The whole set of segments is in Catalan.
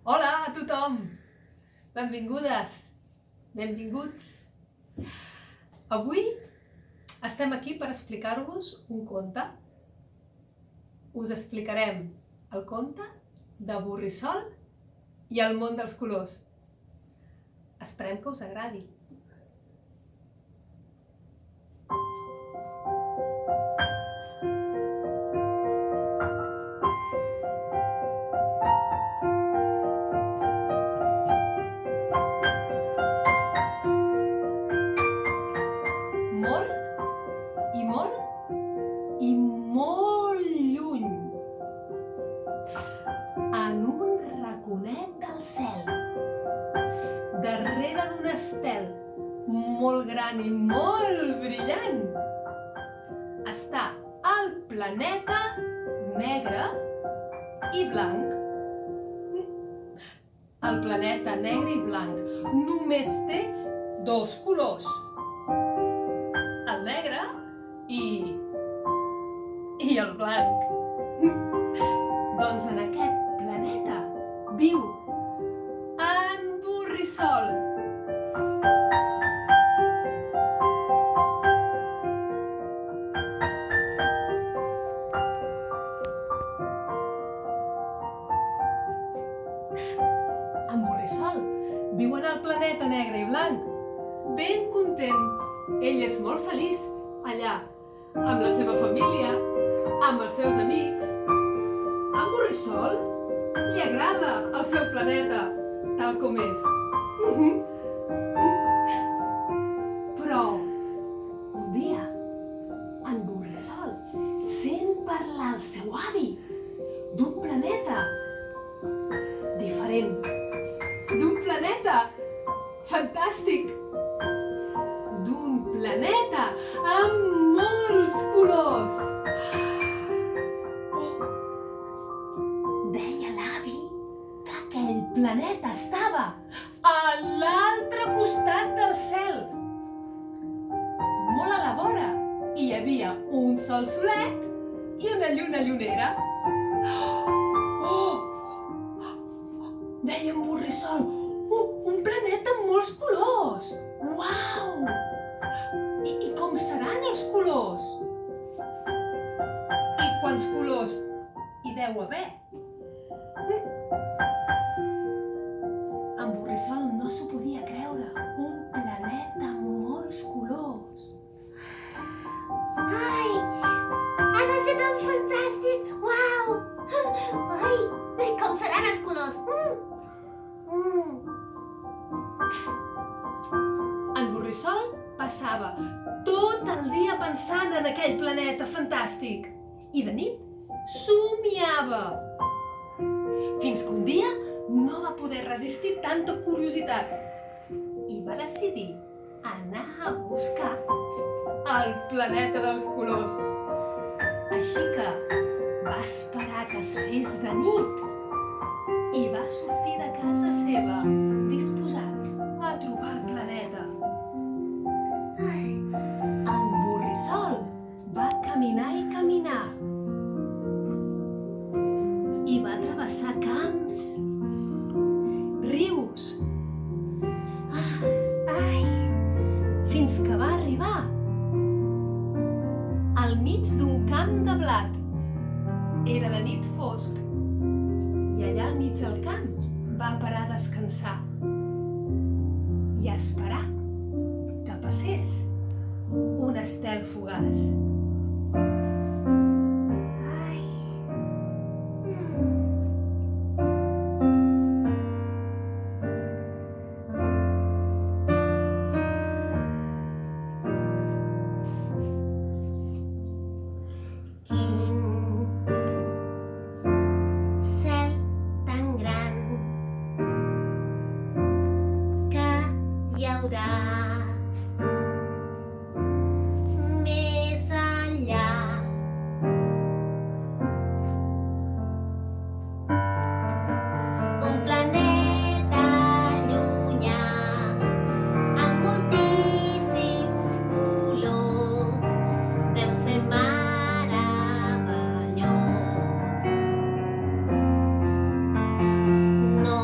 Hola a tothom! Benvingudes, benvinguts. Avui estem aquí per explicar-vos un conte. Us explicarem el conte de Borrissol i el món dels colors. Esperem que us agradi. Molt lluny, en un raconet del cel, darrere d'un estel molt gran i molt brillant, està el planeta negre i blanc. El planeta negre i blanc només té dos colors, el negre i el blanc. Doncs en aquest planeta viu en Borrissol. En Borrissol viu en el planeta negre i blanc, ben content. Ell és molt feliç allà, amb la seva família, amb els seus amics. En Borrissol li agrada el seu planeta tal com és. Però un dia en Borrissol sent parlar el seu avi d'un planeta diferent, d'un planeta fantàstic, d'un planeta amb molts colors. Deia l'avi que aquell planeta estava a l'altre costat del cel. Molt a la vora hi havia un sol solet i una lluna llunera. Deia en Borrissol, un planeta amb molts colors. Uau! I com seran els colors? I quants colors hi deu haver? En Borrissol no s'ho podia creure. Un planeta amb molts colors. Ai, ha de ser tan fantàstic! Uau! Ai, com seran els colors? En Borrissol passava tot el dia pensant en aquell planeta fantàstic i de nit somiava. Fins que un dia no va poder resistir tanta curiositat i va decidir anar a buscar el planeta dels colors. Així que va esperar que es fes de nit i va sortir de casa seva disposat a trobar el planeta. En Borrissol va caminar i caminar i va travessar camps, rius, fins que va arribar al mig d'un camp de blat. Era de nit fosc i allà al mig del camp va parar a descansar i a esperar que passés un estel fugaç. Més enllà. Un planeta llunyà amb moltíssims colors deu ser meravellós. No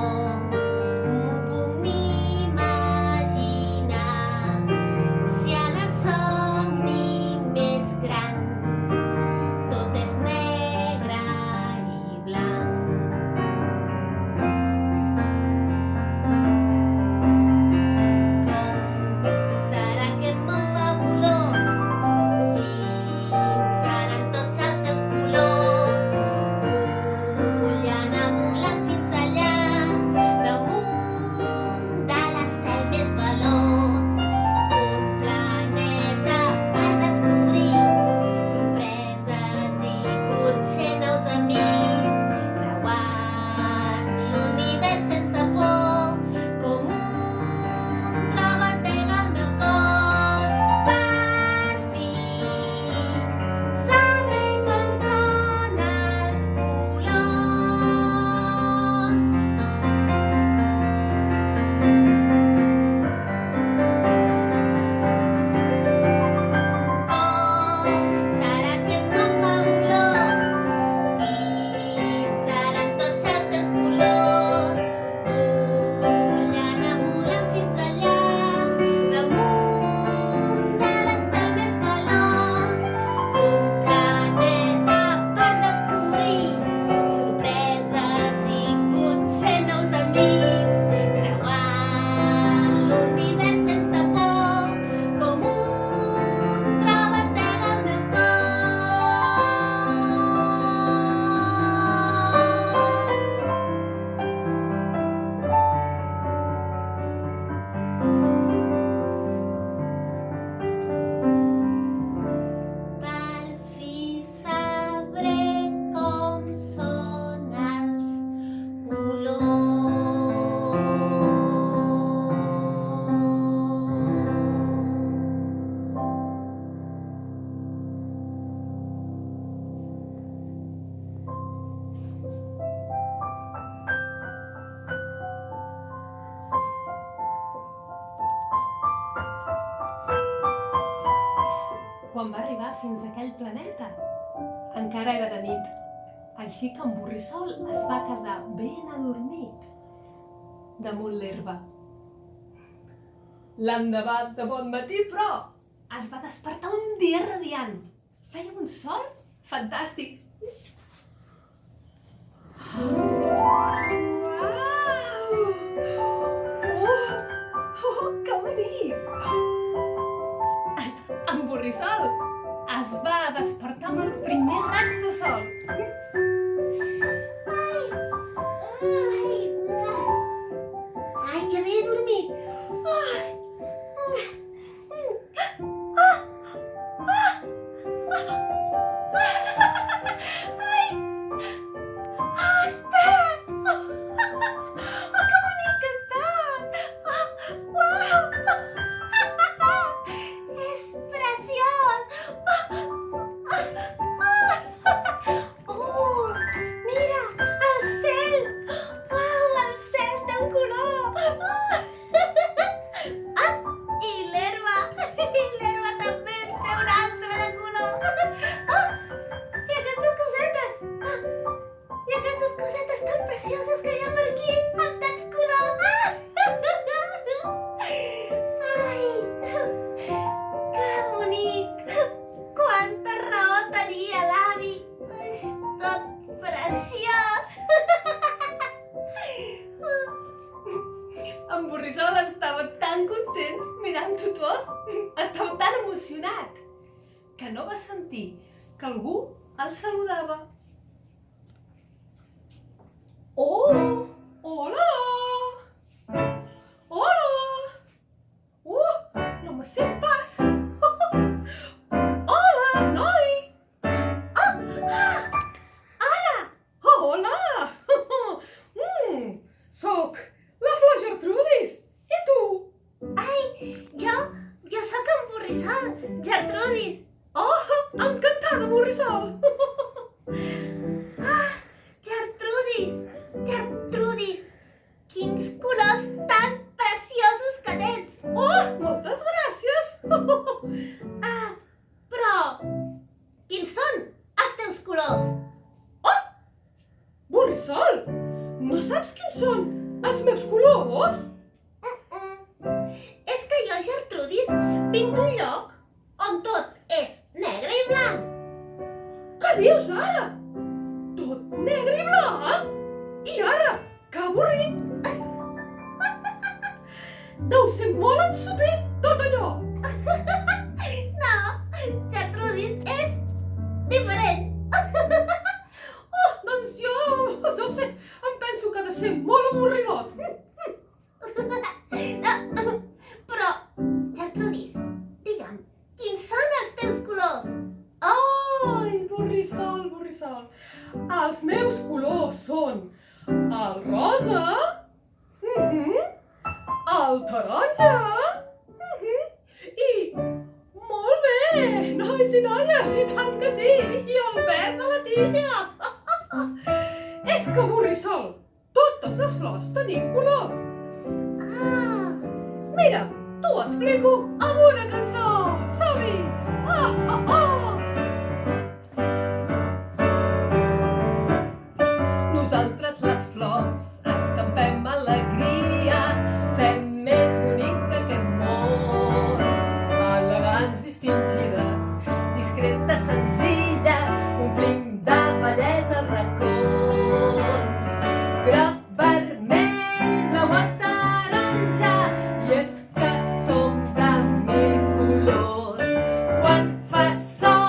quan va arribar fins a aquell planeta. Encara era de nit, així que en Borrissol es va quedar ben adormit damunt l'herba. L'endemà de bon matí, però, es va despertar un dia radiant. Feia un sol fantàstic. Uau! Que bonic! En Borrissol es va despertar amb el primer raig de sol. Ai, que bé he dormit. Ostres! Que bonic que estàs! Uau! És preciós! Mira, el cel! Uau, el cel té un color! I l'herba! I l'herba també té un altre de color! I aquestes cosetes! I aquestes cosetes tan precioses que hi ha per aquí, amb tants colors! Ai, que bonic! Quanta raó tenia l'avi! És tot preciós! En Borrissol estava tan content mirant-ho tot, estava tan emocionat, que no va sentir que algú el saludava. Oh! Hola! Hola! No me sent pas! Hola, noi! Hola! Hola! Soc la Flor Gertrudis! I tu? Ai, jo sóc en Borrissol, Gertrudis. Oh, encantada, Borrissol! Gertrudis, quins colors tan preciosos que tens. Oh, moltes gràcies! Però, quins són els teus colors? Borrissol, no saps quins són els meus colors? És que jo, Gertrudis, vinc d'un lloc on tot és negre i blanc. Què dius ara? Tot negre i blanc? I ara, que avorrit! Deu ser molt ensopit, tot allò! No, Gertrudis, és diferent. Doncs jo, no sé, em penso que ha de ser molt avorridot. Però, Gertrudis, digue'm, quins són els teus colors? Ai, Borrissol, Borrissol, els meus colors són el rosa, el taronja, i molt bé, nois i noies, i tant que sí, i el verd de la tija. És que, Borrissol, totes les flors tenim color. Mira, t'ho explico amb una cançó. Som-hi! Nosaltres les flors escampem alegria, fem més bonic aquest món. Elegants, distingides, discretes, senzilles, omplim de bellesa els racons. Groc, vermell, blauet, taronja, i és que som de mil colors. Quan fa sol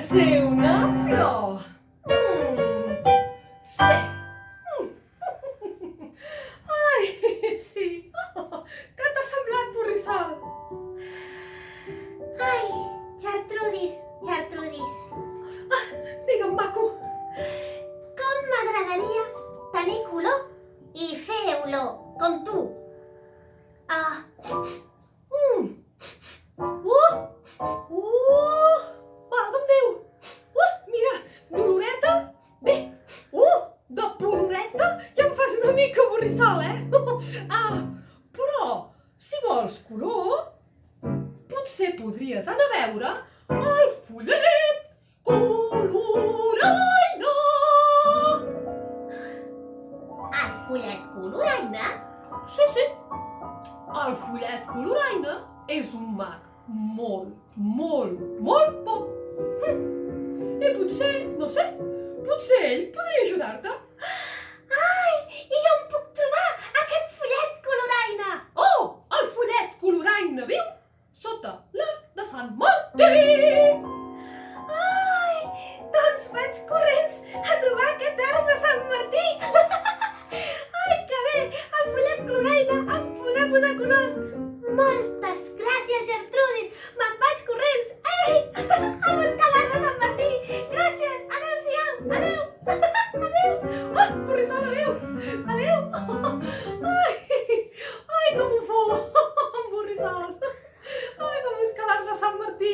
ser una flor. Sí. Ai, sí. Què t'ha semblat, Borrissol? Ai, Gertrudis, Gertrudis. Digue'm, maco. Com m'agradaria tenir color i fer olor, com tu. Valga'm Déu. Mira, d'oloreta. Bé, de poloreta ja em fas una mica, Borrissol, però, si vols color, potser podries anar a veure el fullet coloraina. El fullet coloraina? Sí. El fullet coloraina és un mag molt bo. I potser, no sé, potser ell podria ajudar-te. Ai, i on puc trobar aquest fullet coloraina? Oh, el fullet coloraina viu sota l'arc de Sant Martí. Ai, doncs vaig corrents a trobar aquest arc de Sant Martí. Ai, que bé, el fullet coloraina em podrà posar colors. Moltes gràcies, Gertrudis, me'n vaig corrents. Ei, a buscar l'arc de Sant Martí. Gràcies, adéu-siau, adéu. Adéu. Borrissol, adéu. Ai, com ho fou, en Borrissol. Ai, va buscar l'arc de Sant Martí.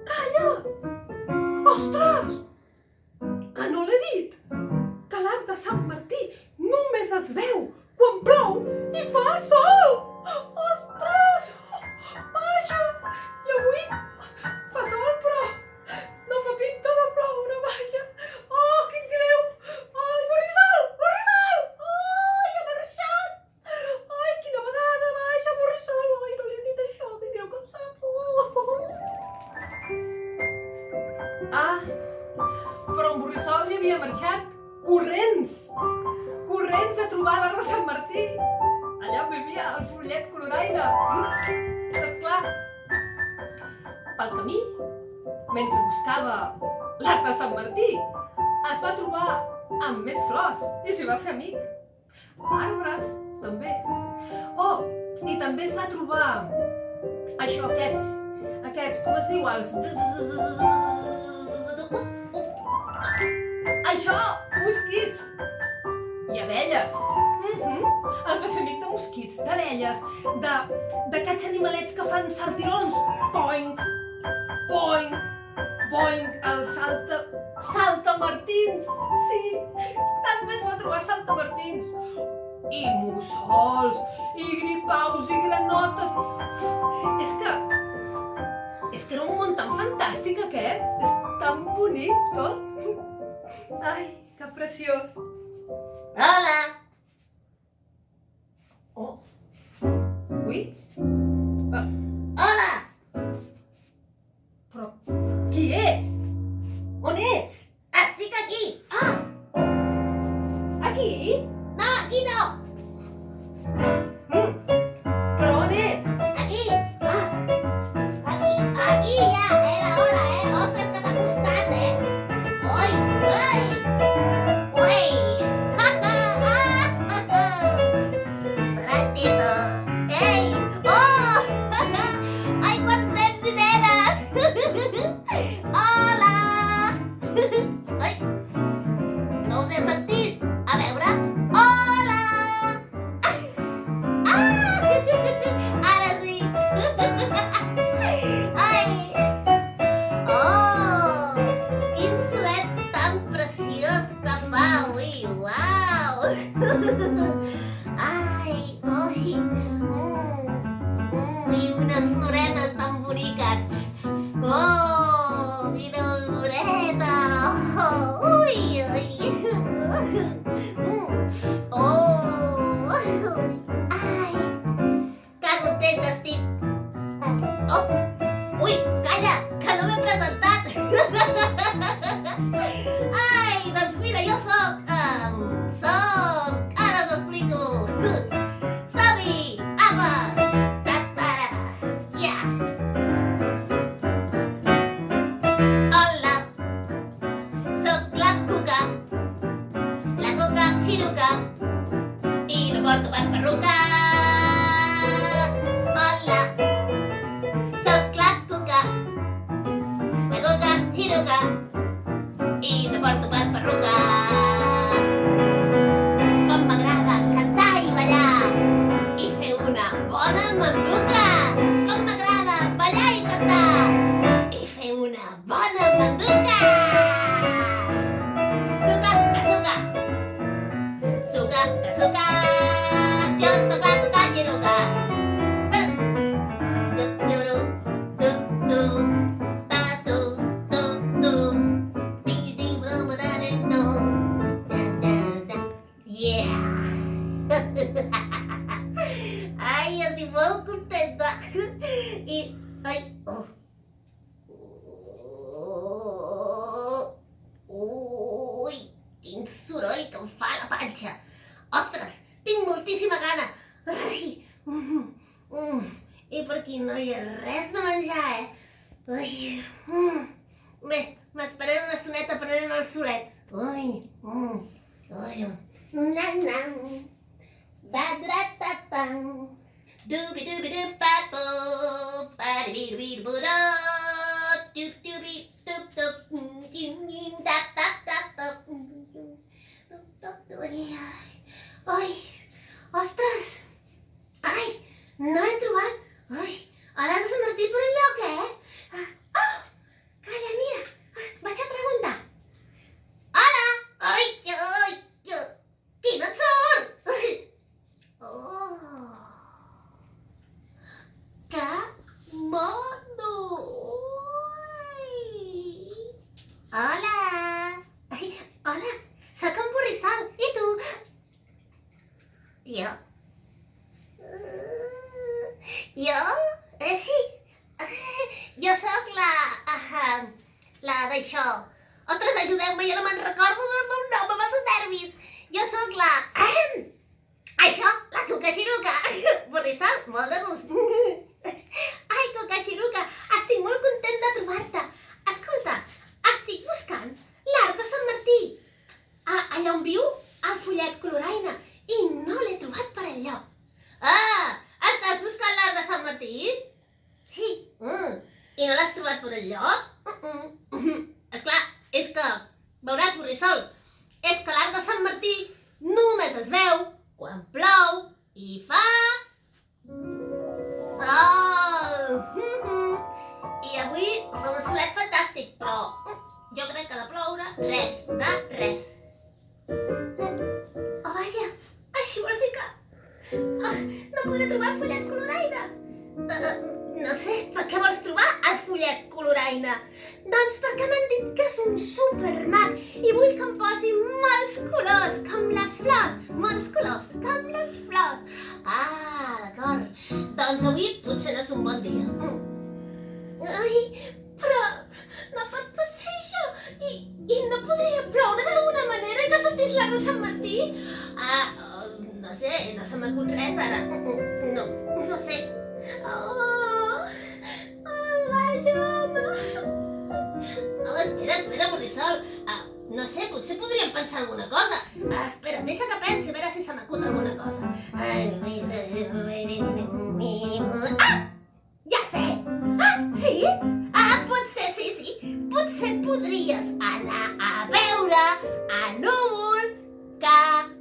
Calla! Ostres! Que no l'he dit! Que l'arc de Sant Martí només es veu quan plou i fa sol! Ostres! Vaja! I avui fa sol, però no fa pinta de ploure, vaja! Oh, quin greu! Ai, Borrissol! Ai, ha marxat! Ai, quina vegada, vaja, Borrissol! Ai, no li he dit això, quin greu que em sap! Però en Borrissol li havia marxat corrents a trobar l'arc de Sant Martí. Allà on vivia el fullet coloraina. Esclar. Pel camí, mentre buscava l'arc de Sant Martí, es va trobar amb més flors i s'hi va fer amic. Arbres, també. Oh, i també es va trobar aquests, com es diu, els... Això, mosquits i abelles. Es va fer amic de mosquits, d'abelles, d'aquests animalets que fan saltirons. Boing, boing, boing, el saltamartins. Sí, també es va trobar saltamartins. I mussols, i gripaus, i granotes. És que era un món tan fantàstic aquest. És tan bonic tot. Ai, que preciós. Hola. Oh. Ui. Hola. Però qui ets? On ets? Estic aquí. Aquí? No, aquí no. Però on ets? Aquí. Aquí ja. Era hora, Ostres, que t'ha costat, Ui. Ratito. Ei. Oh. Ai, quants nens i nenes. Hola. Ai. No us he sentit. A veure. Hola. Ara sí. Ai. Oh, quin solet tan preciós que fa avui. Uau. Ai, oi. I unes floretes tan boniques. Oh, quina oloreta. Ui. Oh. Ai, que contenta estic. Oh, ui, calla, que no m'he presentat. Ai, doncs mira, jo soc... Ara us explico. Som-hi, apa, tatara, ja. I per aquí no hi ha res de menjar, Ui. Bé, m'esperaré una estoneta prenent el solet. Ui. Nan. Badratatan. Dubi-dubi-dub-ba-bo. Ba-di-bi-du-bi-du-bu-do. Dup-dubi-dup-dup. Dip-dip-dap-dap-dap-dap. Ai, ostres! Ai, no he trobat! Ai, a l'Arc de Sant Martí per enlloc, Oh! Calla, mira! Vaig a preguntar. Hola! Ai! Qui no et surt? Oh! Que mono! Hola! Hola! Soc en Borrissol. I tu? Jo? Sí. Jo sóc la d'això. Ostres, ajudeu-me, jo no me'n recordo del meu nom, m'ha de nervis. Jo sóc això, la Cuca-xiruca. Borrissol, molt de gust. Ai, Cuca-xiruca, estic molt content de trobar-te. Escolta, estic buscant l'Arc de Sant Martí. Allà on viu el follet coloraina i no l'he trobat per enlloc. Estàs buscant l'Arc de Sant Martí? Sí. I no l'has trobat per enlloc? Esclar, és que, veuràs, Borrissol, és que l'Arc de Sant Martí només es veu quan plou i fa sol. I avui fa un solet fantàstic, però jo crec que de ploure res de res. Oh, vaja, així vols dir que... no podré trobar el follet coloraina. No sé, per què vols trobar el follet coloraina? Doncs perquè m'han dit que és un supermag i vull que em posi molts colors, com les flors. Molts colors, com les flors. D'acord. Doncs avui potser no és un bon dia. Ai, però no pot passar això. I no podria ploure d'alguna manera i que sortís l'Arc de Sant Martí? No sé, no se m'acut res ara. No sé. Vaja, home. Espera, Borrissol. No sé, potser podríem pensar alguna cosa. Espera, deixa que pensi, a veure si se m'acut alguna cosa. Ja sé! Sí? Potser sí. Potser podries anar a veure a Núvol Caparrot.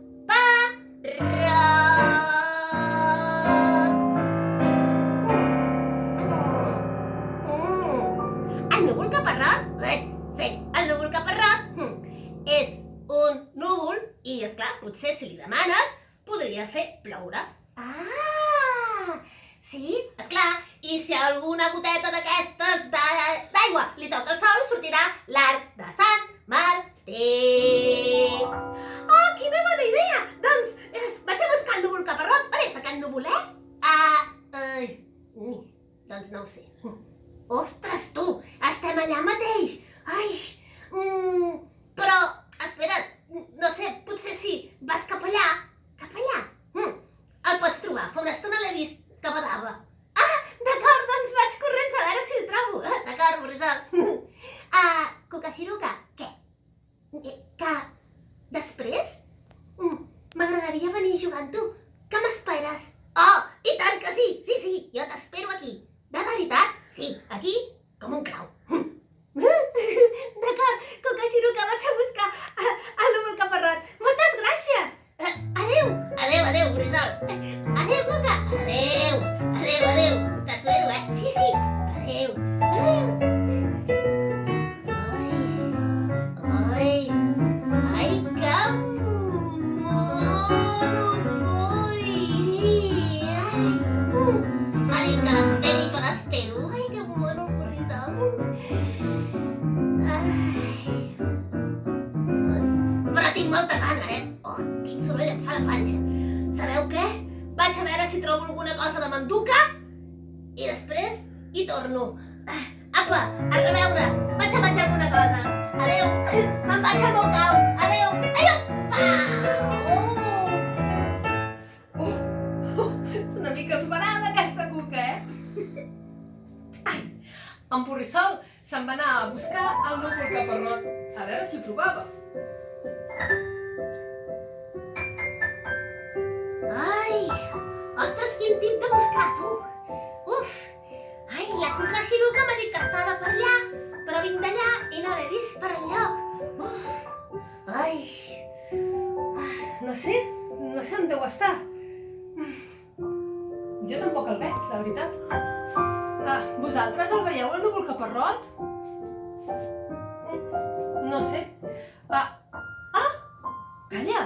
El núvol caparrot? Sí, el núvol caparrot és un núvol i, esclar, potser si li demanes podria fer ploure. Sí, esclar, i si alguna goteta d'aquestes d'aigua li toca el sol, sortirà l'Arc de Sant Martí. Quina bona idea! Doncs vaig a buscar el núvol caparrot. On és aquest núvolet? Doncs no ho sé. Ostres, tu, estem allà mateix. Però, espera't, no sé, potser sí, vas cap allà. Cap allà? El pots trobar, fa una estona l'he vist que badava. D'acord, doncs vaig corrents a veure si el trobo. D'acord, Borrissol. Cuca-xiruca, què? Que després m'agradaria venir a jugar amb tu. Que m'esperes? I tant que sí, jo t'espero aquí. De veritat? Sí, aquí, com un clau. D'acord, Cuca-xiruca, vaig a buscar el núvol caparrot. Moltes gràcies. Adéu, Borrissol. Adéu, Cuca. Adéu. T'espero, Sí. Adéu. Ai, que mono, m'ha dit que l'esperi, jo l'espero. Ai, que mono, Borrissol. Però tinc molta gana, quin soroll em fa la panxa. Sabeu què? Vaig a veure si trobo alguna cosa de manduca i després hi torno. Apa, a reveure, vaig a menjar alguna cosa. Adéu, me'n vaig al meu cau. Adéu. És una mica esperada aquesta cuca, En Borrissol se'n va anar a buscar el núvol caparrot, a veure si el trobava. Ai, ostres, quin tip de buscar, tu! Uf! Ai, la Cuca Xiruca m'ha dit que estava per allà, però vinc d'allà i no l'he vist per enlloc. Uf! Ai! No sé on deu estar. Jo tampoc el veig, la veritat. Vosaltres el veieu, el núvol caparrot? No sé. Calla!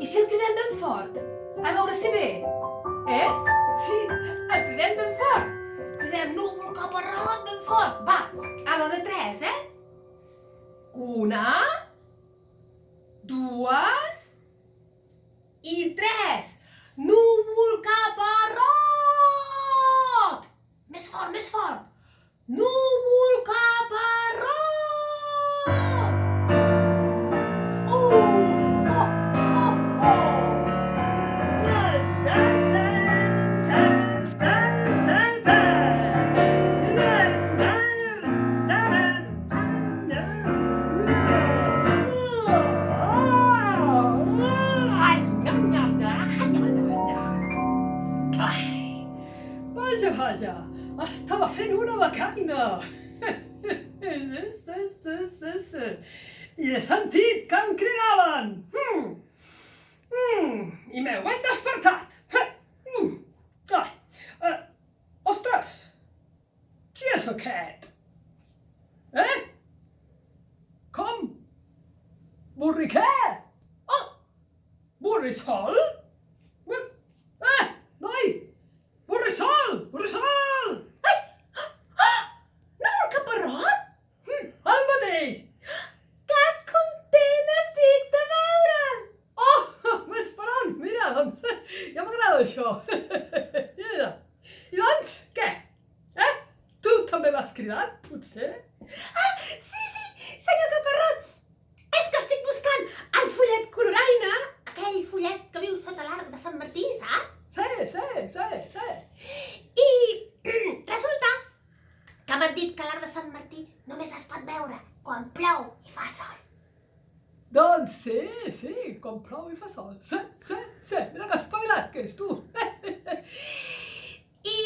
I si el cridem ben fort? A veure si ve. Sí, el cridem ben fort. Cridem núvol caparrot ben fort. Va, a la de 3, 1, 2 i 3. Núvol caparrot! Més fort, més fort. Núvol caparrot! Vaja, estava fent una becaina. I he sentit que em cridaven. I m'heu ben despertat. Ostres, qui és aquest? Com? Burri què? Borrissol? Noi! Borrissol! Borrissol! Ai! Núvol caparrot? El mateix! Que content estic de veure'l! Més per on? Mira, doncs, ja m'agrada això. Mira. I doncs, què? Tu també m'has cridat, potser? Sí, senyor caparrot! És que estic buscant el follet coloraina, aquell follet que viu sota l'arc de Sant Martí, saps? Sí. I resulta que m'han dit que l'arc de Sant Martí només es pot veure quan plou i fa sol. Doncs sí, quan plou i fa sol. Sí. Mira que espavilat que és, tu. I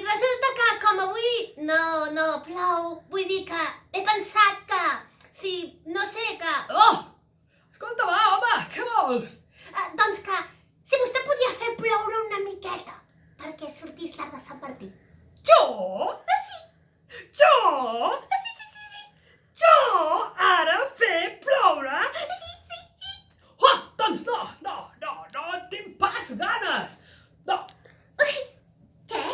resulta que com avui no plou, vull dir que he pensat que si, no sé, que... Escolta, va, home, què vols? Doncs que si vostè podia fer ploure una miqueta perquè sortís l'arc de Sant Martí. Jo? Sí. Jo? Sí. Jo? Ara fer ploure? Sí. Doncs no tinc pas ganes. No. Què?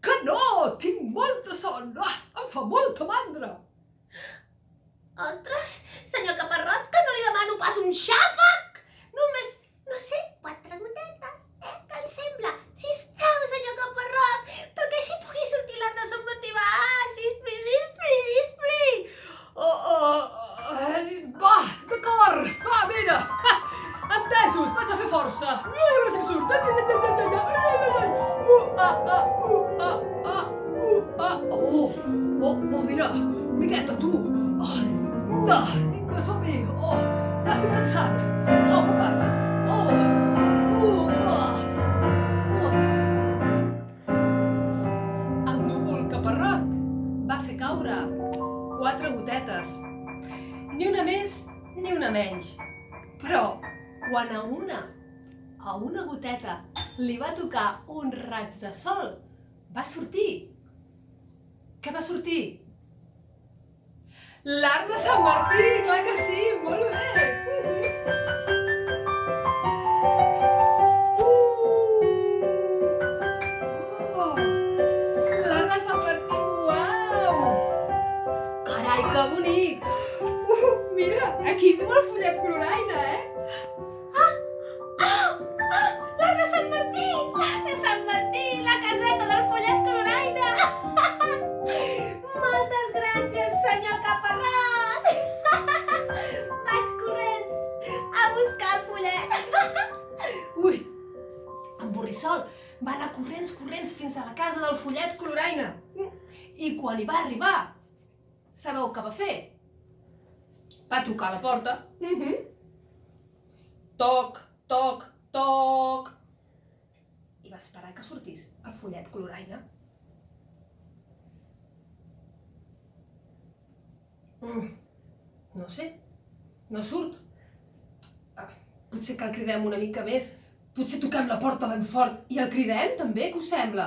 Que no, tinc molta son. Em fa molta mandra. Ostres, senyor caparrot, que no li demano pas un xàfec. Només, no sé, 4 gotetes, què li sembla? Sisplau, senyor caparrot, perquè així pugui sortir l'arc de Sant Martí. Va, sispli. Va, d'acord. Va, mira. Entesos, vaig a fer força. A veure si em surt. Mira, miqueta, tu. Vinga, som-hi. Ja estic cansat. On vaig? El núvol caparrot va fer caure 4 gotetes. Ni una més ni una menys. Però quan a una goteta li va tocar un raig de sol, va sortir. Què va sortir? L'arc de Sant Martí, clar que sí, molt bé. L'arc de Sant Martí, uau! Carai, que bonic! Mira, aquí viu el follet coloraina, L'arc de Sant Martí! L'arc de Sant Martí! La caseta del follet coloraina! Moltes gràcies, senyor caparrot! Vaig corrents a buscar el follet. Ui, en Borrissol va anar corrents fins fins a la casa del Follet Coloraina. I quan hi va arribar, sabeu què va fer? Va trucar a la porta. Toc, toc, toc. I va esperar que sortís el Follet Coloraina. No sé, no surt. Potser que el cridem una mica més. Potser toquem la porta ben fort i el cridem també, què us sembla?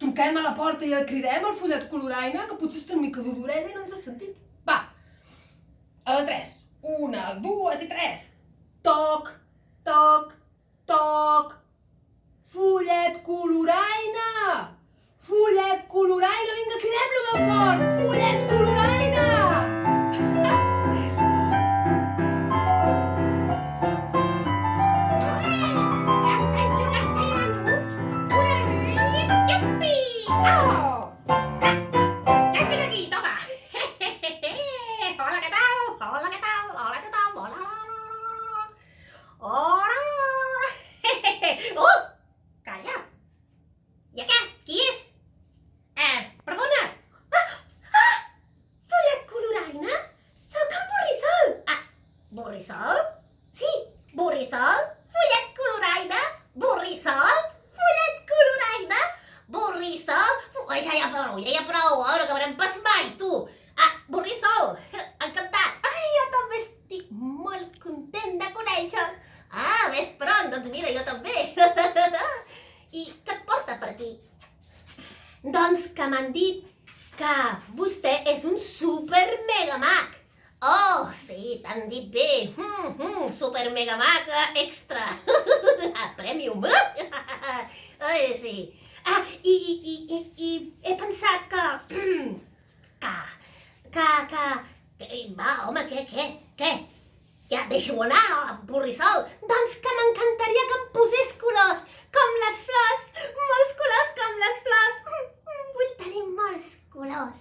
Truquem a la porta i el cridem al Follet Coloraina, que potser està una mica d'odoreda i no ens ha sentit. Va, a la 3. 1, 2 i 3. Toc, toc, toc. Follet Coloraina! Follet Coloraina, vinga, cridem-lo ben fort! Follet Coloraina! Borrissol? Sí, Borrissol, Follet Coloraina, Borrissol, Follet Coloraina, Borrissol... Ja hi ha prou, ara acabarem pas mai, tu! Borrissol, encantat! Ai, jo també estic molt content de conèixer. Ves pronto, doncs mira, jo també. I què et porta per aquí? Doncs que m'han dit que vostè és un super mega mag. Oh, sí, t'han dit bé. Super mega mag extra. Premium. Ai, sí. I he pensat que... Va, home, què? Ja, deixa-ho anar, Borrissol. Doncs que m'encantaria que em posés colors, com les flors. Molts colors com les flors. Vull tenir molts colors.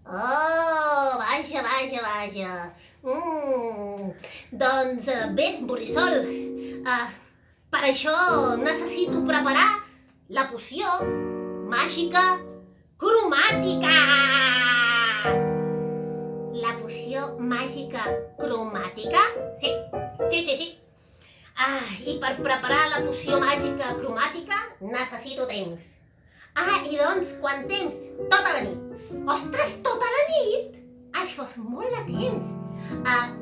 Oh, vaja. Doncs bé, Borrissol, per això necessito preparar la poció màgica cromàtica. La poció màgica cromàtica? Sí. I per preparar la poció màgica cromàtica necessito temps. I doncs, quant temps? Tota la nit. Ostres, tota la nit? Això és molt de temps.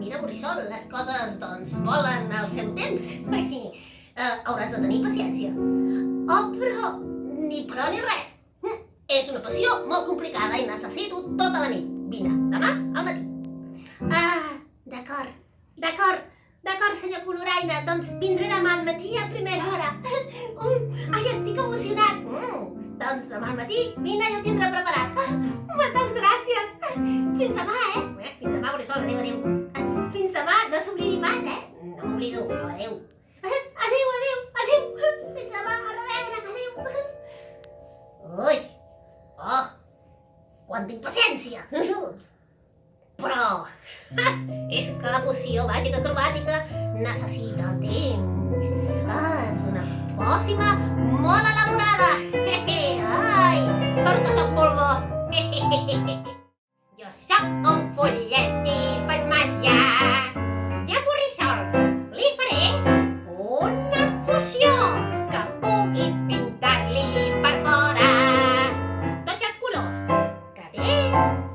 Mira, Borrissol, les coses, doncs, volen el seu temps. Hauràs de tenir paciència. Oh, però ni res. És una poció molt complicada i necessito tota la nit. Vine, demà al matí. D'acord, senyor Coloraina, doncs vindré demà al matí a primera hora. Ai, estic emocionat. Doncs demà al matí, vine i ho tindré preparat. Moltes gràcies. Fins demà, Fins demà, Borrissol. Adéu. Fins demà, no s'oblidi pas, No m'oblido. Adéu. Adéu. Fins demà, a reveure. Adéu. Ui. Oh, quan tinc paciència. Però és que la poció màgica cromàtica necessita temps. És una pòcima molt elaborada. Ai, sort que soc molt bo. Jo soc un follet i faig màgia. I a Borrissol li faré una poció que pugui pintar-li per fora tots els colors que té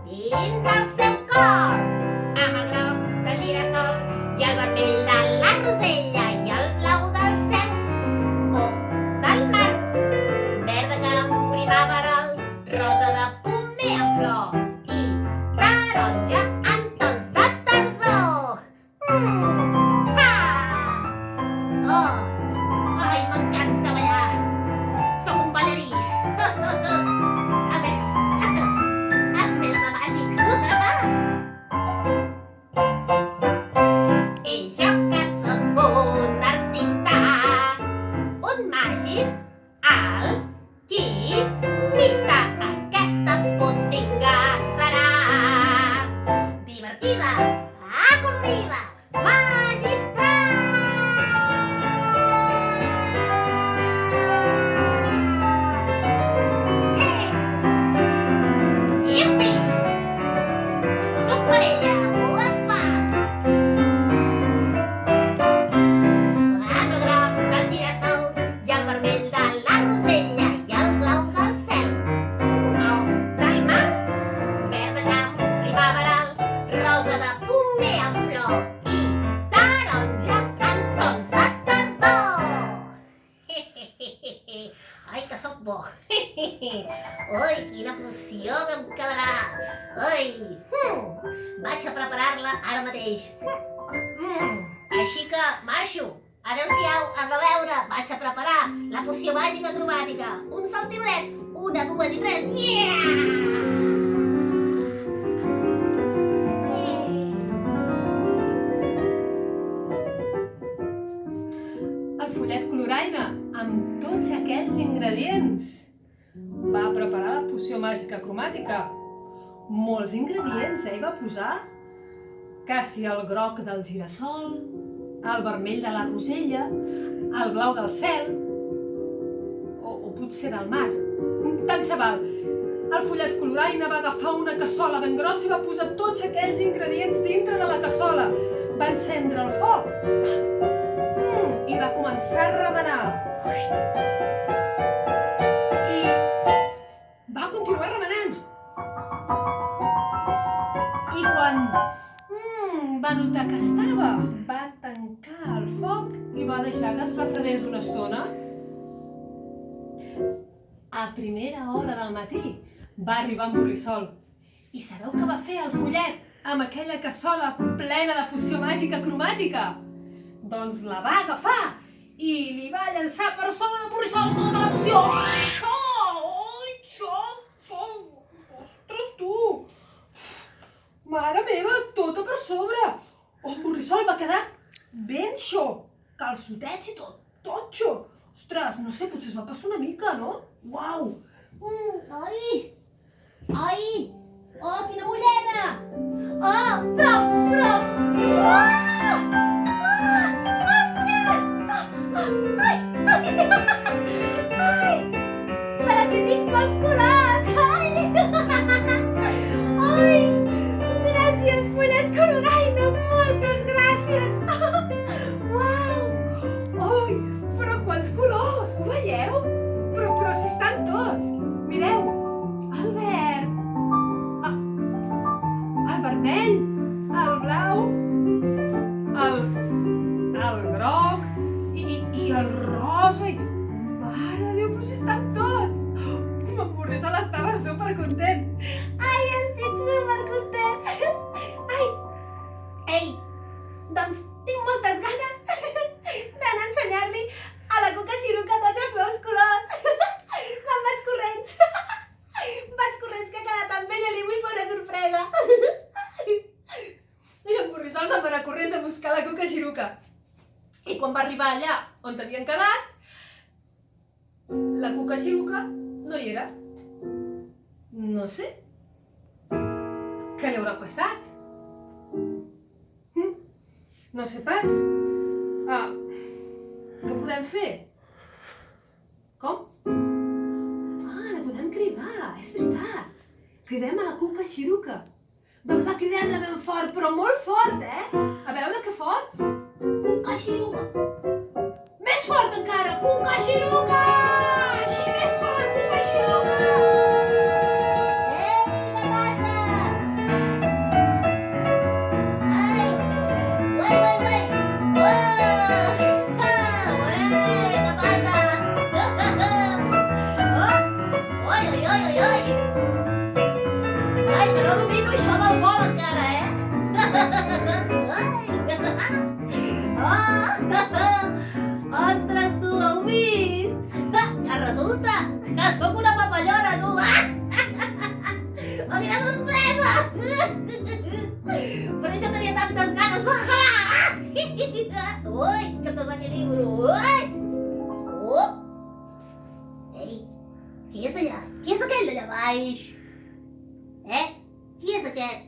dins el seu cor, amb el groc del girassol i el vermell de la rosella i el blau del cel o del mar, verd de camp primaveral, rosa de pomer en flor i taronja en tons de tardor. Ai, m'encanta ballar. Soc un ballarí. A més de màgic. I jo que soc un artista, un màgic alquimista, aquesta pot tingues poció que em quedarà. Ai, vaig a preparar-la ara mateix. Així que marxo. Adéu-siau, a reveure. Vaig a preparar la poció màgica cromàtica. Un saltibret, 1, 2 i 3. El follet coloraina, amb tots aquells ingredients, va preparar la poció màgica cromàtica. Molts ingredients, hi va posar. Quasi el groc del girassol, el vermell de la rosella, el blau del cel, o potser del mar. Tant se val. El follet coloraina va agafar una cassola ben grossa i va posar tots aquells ingredients dintre de la cassola. Va encendre el foc i va començar a remenar. I va continuar remenant. I quan va notar que estava, va tancar el foc i va deixar que es refredés una estona. A primera hora del matí va arribar en Borrissol. I sabeu què va fer el follet amb aquella cassola plena de poció màgica cromàtica? Doncs la va agafar i li va llançar per sobre de Borrissol tota la poció. Ostres, tu! Mare meva, tota per sobre! En Borrissol va quedar ben xop, calçotets i tot totxo. Ostres, no sé, potser es va passar una mica, no? Uau! Ai! Ai! Oh, quina mullena! Oh, prou! Ostres! Ai! Però si tinc molts colors! Ai! Gràcies, follet coloraina! Moltes gràcies! Uau! Ai, però quants colors! Ho veieu? Però si estan tots! Mireu! El verd! El vermell! El blau! El groc! I el rosa! Mare de Déu, però si estan tots! En Borrissol estava supercontent! Ai, estic supercontent! Ei, doncs tinc moltes ganes d'anar a ensenyar-li a la Cuca Xiruca tots els meus colors. Me'n vaig corrents. Vaig corrents, que ha quedat tan bella, li vull fer una sorpresa. I en Borrissol se'n va anar corrents a buscar la Cuca Xiruca. I quan va arribar allà on havien quedat, la Cuca Xiruca no hi era. No sé. Què li haurà passat? No sé pas. Què podem fer? Com? La podem cridar, és veritat. Cridem a la Cuca Xiruca. Doncs va, cridem-la ben fort, però molt fort, A veure que fort. Cuca Xiruca. Més fort encara, Cuca Xiruca! Així, més fort, Cuca Xiruca! Ei, què passa? Ai! Uai! Què passa? Ai, que no domino això del vol encara, Ostres, tu, heu vist? Que resulta que sóc una papallona, tu! Oh, quina sorpresa! Per això tenia tantes ganes de Ui, que desequilibro! Ui! Oh! Ei, qui és allà? Qui és aquell d'allà baix? Qui és aquest?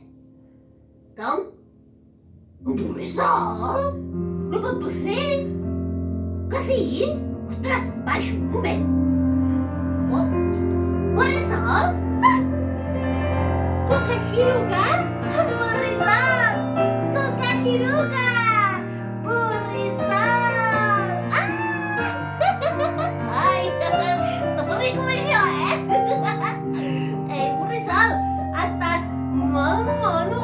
Com? Un Borrissol? No pot ser! Que sí? Ostres, baixo, un moment! Oh! Borrissol? Cuca Xiruca? Borrissol! Cuca Xiruca! Borrissol! Ai, esta pel·lícula jo, Ei, Borrissol, estàs molt mono,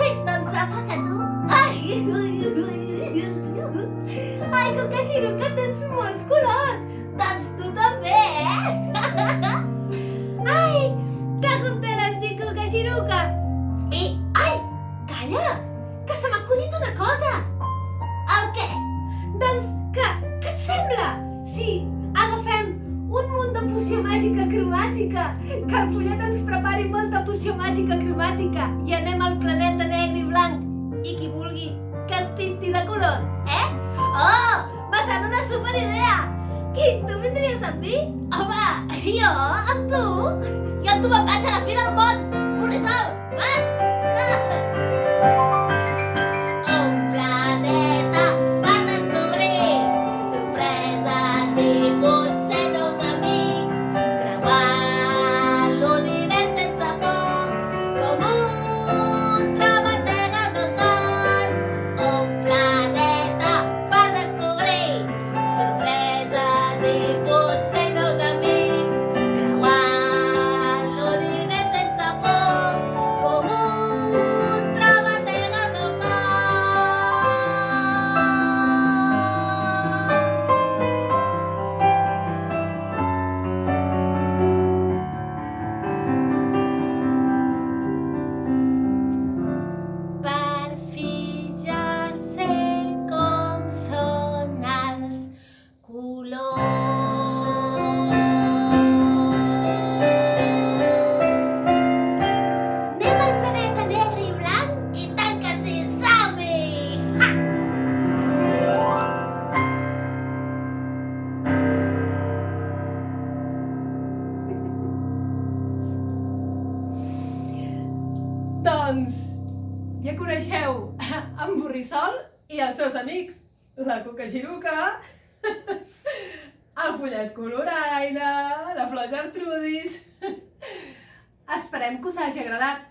Doncs apa que tu... Ai, Cuca Xiruca, tens molts colors! Doncs tu també, Ai, que el Follet ens prepari molta poció màgica cromàtica i anem al planeta negre i blanc. I qui vulgui que es pinti de colors, eh? Oh, me sembla una superidea! I tu vindries amb mi? Home, jo amb tu? Jo amb tu me'n vaig a la Fira del Món! Borrissol, va! Un planeta per descobrir, sorpreses i potser nous amics, creuant l'univers sense por, com un trebatega en el cor. Un planeta per descobrir, sorpreses i potser nous amics, creuant l'univers sense por, com un trebatega en el cor. Per fi ja sé com són els colors. Anem al planeta negre i blanc? I tant que sí, som-hi! Ha! Doncs ja coneixeu en Borrissol i els seus amics, la Cuca Xiruca, el Follet Coloraina, la Flor Gertrudis. Esperem que us hagi agradat.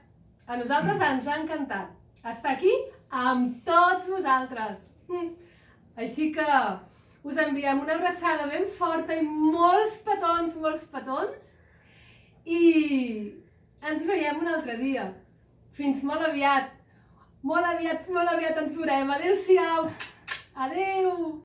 A nosaltres ens ha encantat estar aquí amb tots vosaltres. Així que us enviem una abraçada ben forta i molts petons, i ens veiem un altre dia. Fins molt aviat. Molt aviat ens veurem. Adéu-siau. Adéu.